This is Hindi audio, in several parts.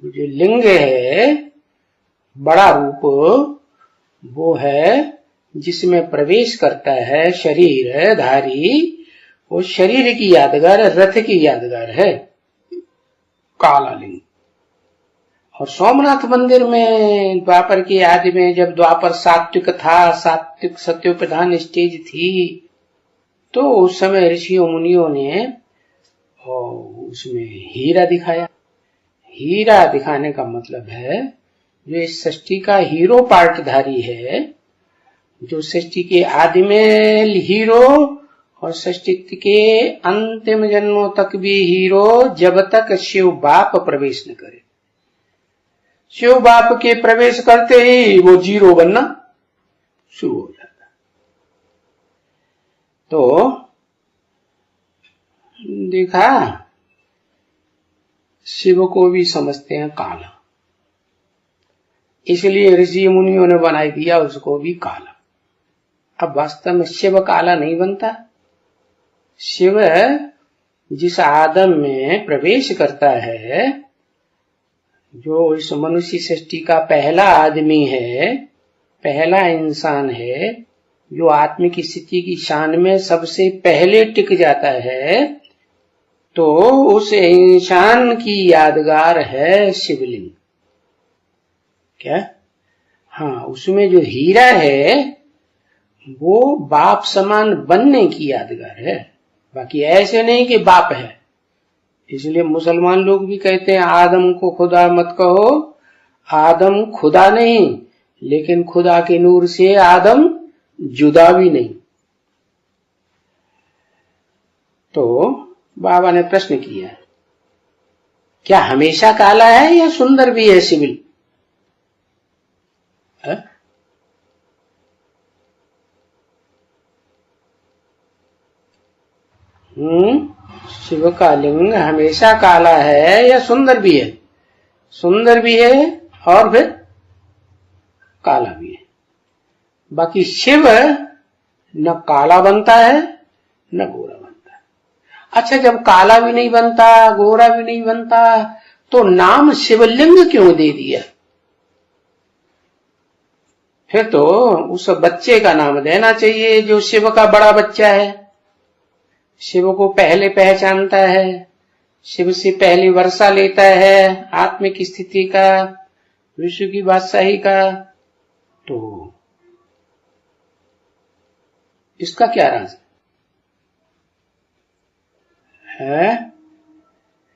जो लिंग है, बड़ा रूप, वो है जिसमें प्रवेश करता है शरीर धारी, वो शरीर की यादगार, रथ की यादगार है काला लिंग। और सोमनाथ मंदिर में द्वापर की आदि में, जब द्वापर सात्विक था, सात्विक सत्योप्रधान स्टेज थी, तो उस समय ऋषियों मुनियों ने उसमें हीरा दिखाया। हीरा दिखाने का मतलब है जो इस सृष्टि का हीरो पार्टधारी है, जो सृष्टि के आदि में हीरो और सृष्टि के अंतिम जन्मों तक भी हीरो, जब तक शिव बाप प्रवेश न करे। शिव बाप के प्रवेश करते ही वो जीरो बनना शुरू हो जाता। तो देखा, शिव को भी समझते हैं काला, इसलिए ऋषि मुनियों ने बनाई दिया उसको भी काला। अब वास्तव में शिव काला नहीं बनता। शिव जिस आदम में प्रवेश करता है, जो इस मनुष्य सृष्टि का पहला आदमी है, पहला इंसान है, जो आत्मिक स्थिति की शान में सबसे पहले टिक जाता है, तो उस इंसान की यादगार है शिवलिंग। क्या? हाँ, उसमें जो हीरा है वो बाप समान बनने की यादगार है, बाकी ऐसे नहीं कि बाप है। इसलिए मुसलमान लोग भी कहते हैं आदम को खुदा मत कहो, आदम खुदा नहीं, लेकिन खुदा के नूर से आदम जुदा भी नहीं। तो बाबा ने प्रश्न किया, क्या हमेशा काला है या सुंदर भी है शिवलिंग? शिव का लिंग हमेशा काला है या सुंदर भी है? सुंदर भी है और फिर काला भी है। बाकी शिव न काला बनता है न गोरा बनता है। अच्छा, जब काला भी नहीं बनता, गोरा भी नहीं बनता, तो नाम शिवलिंग क्यों दे दिया? फिर तो उस बच्चे का नाम देना चाहिए जो शिव का बड़ा बच्चा है, शिव को पहले पहचानता है, शिव से पहली वर्षा लेता है आत्मिक स्थिति का, विश्व की बादशाही का। तो इसका क्या राज है?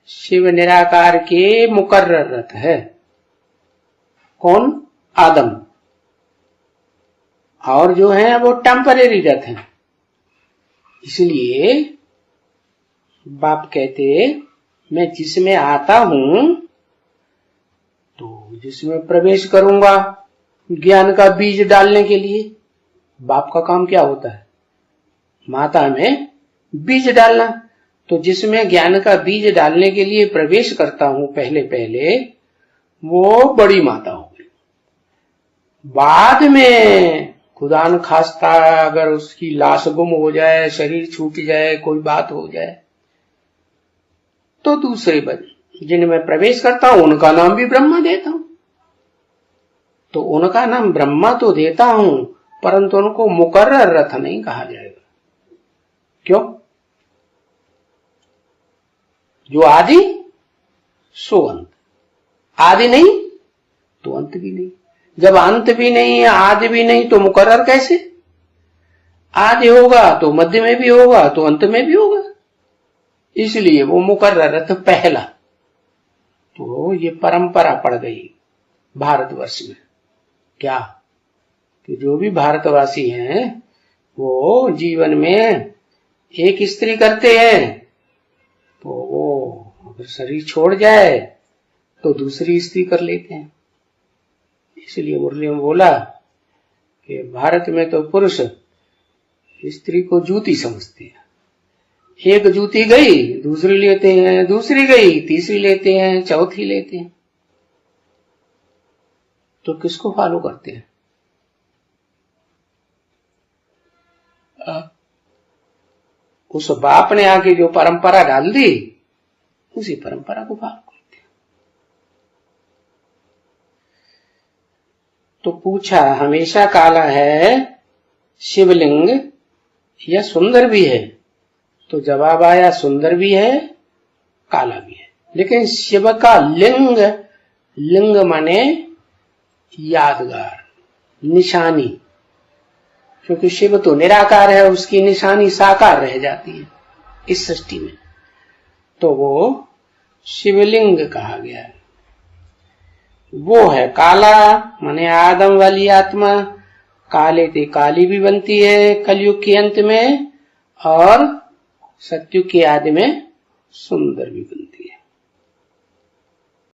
शिव निराकार के मुकर्रर रथ है। कौन? आदम। और जो है वो टेम्परेरी रथ है। इसलिए बाप कहते, मैं जिसमें आता हूं तो जिसमें प्रवेश करूंगा ज्ञान का बीज डालने के लिए। बाप का काम क्या होता है? माता में बीज डालना। तो जिसमें ज्ञान का बीज डालने के लिए प्रवेश करता हूं पहले पहले, वो बड़ी माता होगी। बाद में खुदा न खास्ता अगर उसकी लाश गुम हो जाए, शरीर छूट जाए, कोई बात हो जाए, तो दूसरे जिनमें प्रवेश करता हूं उनका नाम भी ब्रह्मा देता हूं। तो उनका नाम ब्रह्मा तो देता हूं, परंतु उनको मुकर्रर रथ नहीं कहा जाएगा। क्यों? जो आदि सो अंत। आदि नहीं तो अंत भी नहीं। जब अंत भी नहीं, आदि भी नहीं, तो मुकर्रर कैसे? आदि होगा तो मध्य में भी होगा, तो अंत में भी होगा। इसलिए वो मुकर्रर रथ पहला। तो ये परंपरा पड़ गई भारतवर्ष में। क्या कि जो भी भारतवासी हैं वो जीवन में एक स्त्री करते हैं, तो वो अगर शरीर छोड़ जाए तो दूसरी स्त्री कर लेते हैं। इसलिए मुरली में बोला कि भारत में तो पुरुष स्त्री को जूती समझते हैं। एक जूती गई, दूसरी लेते हैं, दूसरी गई, तीसरी लेते हैं, चौथी लेते हैं। तो किसको फॉलो करते हैं? उस बाप ने आके जो परंपरा डाल दी, उसी परंपरा को फॉलो करते हैं। तो पूछा हमेशा काला है शिवलिंग या सुंदर भी है? तो जवाब आया सुंदर भी है काला भी है। लेकिन शिव का लिंग, लिंग माने यादगार, निशानी, क्योंकि शिव तो निराकार है, उसकी निशानी साकार रह जाती है इस सृष्टि में, तो वो शिवलिंग कहा गया है। वो है काला माने आदम वाली आत्मा, काले से काली भी बनती है कलयुग के अंत में, और सत्युग के आदि में सुंदर भी बनती है।